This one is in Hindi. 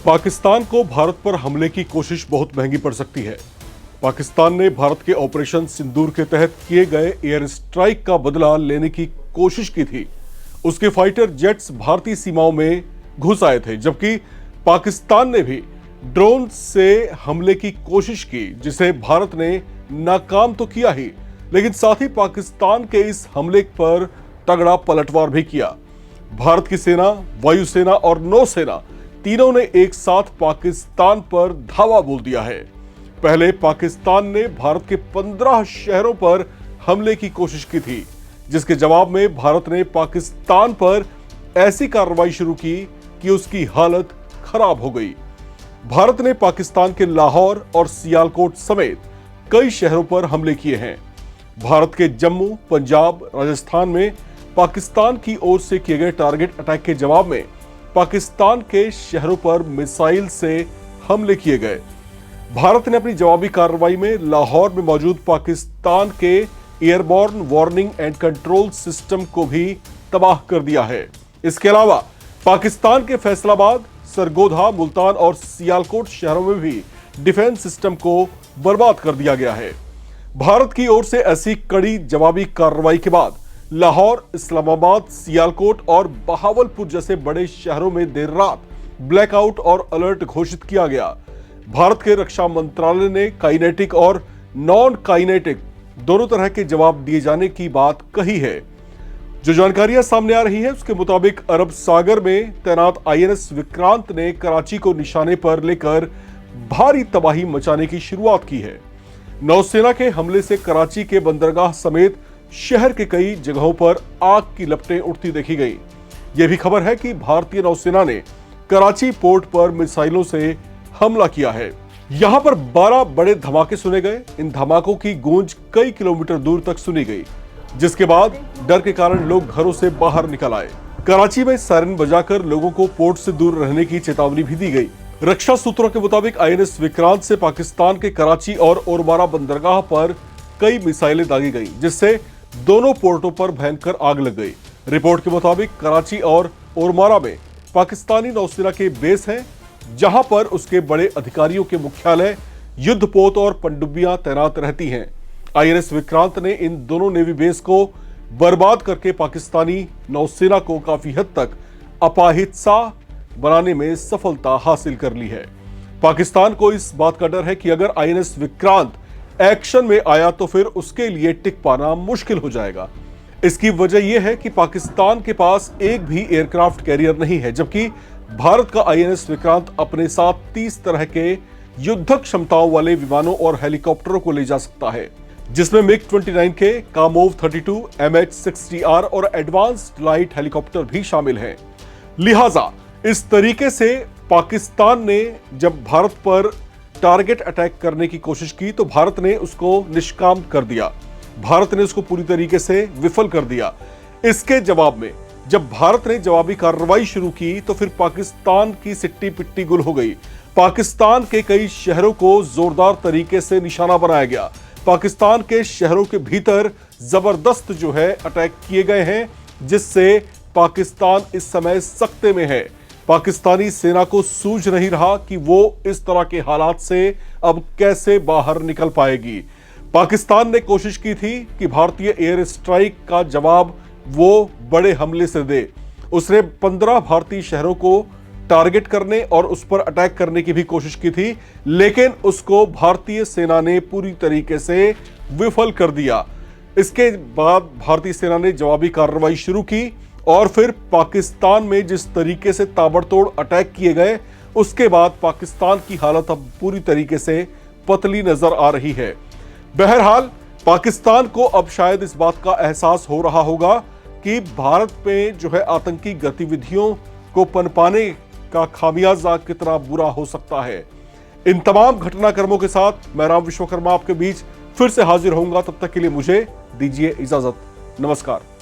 पाकिस्तान को भारत पर हमले की कोशिश बहुत महंगी पड़ सकती है। पाकिस्तान ने भारत के ऑपरेशन सिंदूर के तहत किए गए एयर स्ट्राइक का बदला लेने की कोशिश की थी। उसके फाइटर जेट्स भारतीय सीमाओं में घुस आए थे, जबकि पाकिस्तान ने भी ड्रोन से हमले की कोशिश की, जिसे भारत ने नाकाम तो किया ही, लेकिन साथ ही पाकिस्तान के इस हमले पर तगड़ा पलटवार भी किया। भारत की सेना, वायुसेना और नौसेना तीनों ने एक साथ पाकिस्तान पर धावा बोल दिया है। पहले पाकिस्तान ने भारत के 15 शहरों पर हमले की कोशिश की थी, जिसके जवाब में भारत ने पाकिस्तान पर ऐसी कार्रवाई शुरू की कि उसकी हालत खराब हो गई। भारत ने पाकिस्तान के लाहौर और सियालकोट समेत कई शहरों पर हमले किए हैं। भारत के जम्मू, पंजाब, राजस्थान में पाकिस्तान की ओर से किए गए टारगेट अटैक के जवाब में पाकिस्तान के शहरों पर मिसाइल से हमले किए गए। भारत ने अपनी जवाबी कार्रवाई में लाहौर में मौजूद पाकिस्तान के airborne warning and control system को भी तबाह कर दिया है। इसके अलावा पाकिस्तान के फैसलाबाद, सरगोधा, मुल्तान और सियालकोट शहरों में भी डिफेंस सिस्टम को बर्बाद कर दिया गया है। भारत की ओर से ऐसी कड़ी जवाबी कार्रवाई के बाद लाहौर, इस्लामाबाद, सियालकोट और बहावलपुर जैसे बड़े शहरों में देर रात ब्लैकआउट और अलर्ट घोषित किया गया। भारत के रक्षा मंत्रालय ने काइनेटिक और नॉन काइनेटिक दोनों तरह के जवाब दिए जाने की बात कही है। जो जानकारियां सामने आ रही है उसके मुताबिक अरब सागर में तैनात आईएनएस विक्रांत ने कराची को निशाने पर लेकर भारी तबाही मचाने की शुरुआत की है। नौसेना के हमले से कराची के बंदरगाह समेत शहर के कई जगहों पर आग की लपटें उठती देखी गई। यह भी खबर है कि भारतीय नौसेना ने कराची पोर्ट पर मिसाइलों से हमला किया है। यहां पर 12 बड़े धमाके सुने गए। इन धमाकों की गूंज कई किलोमीटर दूर तक सुनी गई, जिसके बाद डर के कारण लोग घरों से बाहर निकल आए। कराची में सायरन बजाकर लोगों को पोर्ट से दूर रहने की चेतावनी भी दी गई। रक्षा सूत्रों के मुताबिक आईएनएस विक्रांत से पाकिस्तान के कराची और ओरमारा बंदरगाह पर कई मिसाइलें दागी गई, जिससे दोनों पोर्टों पर भयंकर आग लग गई। रिपोर्ट के मुताबिक कराची और ओरमारा में पाकिस्तानी नौसेना के बेस हैं, जहां पर उसके बड़े अधिकारियों के मुख्यालय, युद्धपोत और पनडुब्बियां तैनात रहती हैं। आईएनएस विक्रांत ने इन दोनों नेवी बेस को बर्बाद करके पाकिस्तानी नौसेना को काफी हद तक अपाहिज सा बनाने में सफलता हासिल कर ली है। पाकिस्तान को इस बात का डर है कि अगर आईएनएस विक्रांत एक्शन में आया तो फिर उसके लिए टिक पाना मुश्किल हो जाएगा। इसकी वजह यह है कि पाकिस्तान के पास एक भी एयरक्राफ्ट कैरियर नहीं है, जबकि भारत का आईएनएस विक्रांत अपने साथ 30 तरह के युद्धक क्षमताओं वाले विमानों और हेलीकॉप्टरों को ले जा सकता है, जिसमें मिग-29 के, कामोव 32, MH-60R और एडवांस्ड लाइट हेलीकॉप्टर भी शामिल हैं। लिहाजा इस तरीके से पाकिस्तान ने जब भारत पर टारगेट अटैक करने की कोशिश की तो भारत ने उसको निष्काम कर दिया। भारत ने उसको पूरी तरीके से विफल कर दिया। इसके जवाब में जब भारत ने जवाबी कार्रवाई शुरू की तो फिर पाकिस्तान की सिट्टी पिट्टी गुल हो गई। पाकिस्तान के कई शहरों को जोरदार तरीके से निशाना बनाया गया। पाकिस्तान के शहरों के भीतर जबरदस्त जो है अटैक किए गए हैं, जिससे पाकिस्तान इस समय सख्ते में है। पाकिस्तानी सेना को सूझ नहीं रहा कि वो इस तरह के हालात से अब कैसे बाहर निकल पाएगी। पाकिस्तान ने कोशिश की थी कि भारतीय एयर स्ट्राइक का जवाब वो बड़े हमले से दे। उसने 15 भारतीय शहरों को टारगेट करने और उस पर अटैक करने की भी कोशिश की थी, लेकिन उसको भारतीय सेना ने पूरी तरीके से विफल कर दिया। इसके बाद भारतीय सेना ने जवाबी कार्रवाई शुरू की और फिर पाकिस्तान में जिस तरीके से ताबड़तोड़ अटैक किए गए, उसके बाद पाकिस्तान की हालत अब पूरी तरीके से पतली नजर आ रही है। बहरहाल पाकिस्तान को अब शायद इस बात का एहसास हो रहा होगा कि भारत पे जो है आतंकी गतिविधियों को पनपाने का खामियाजा कितना बुरा हो सकता है। इन तमाम घटनाक्रमों के साथ मैं राम विश्वकर्मा आपके बीच फिर से हाजिर होऊंगा। तब तक के लिए मुझे दीजिए इजाजत। नमस्कार।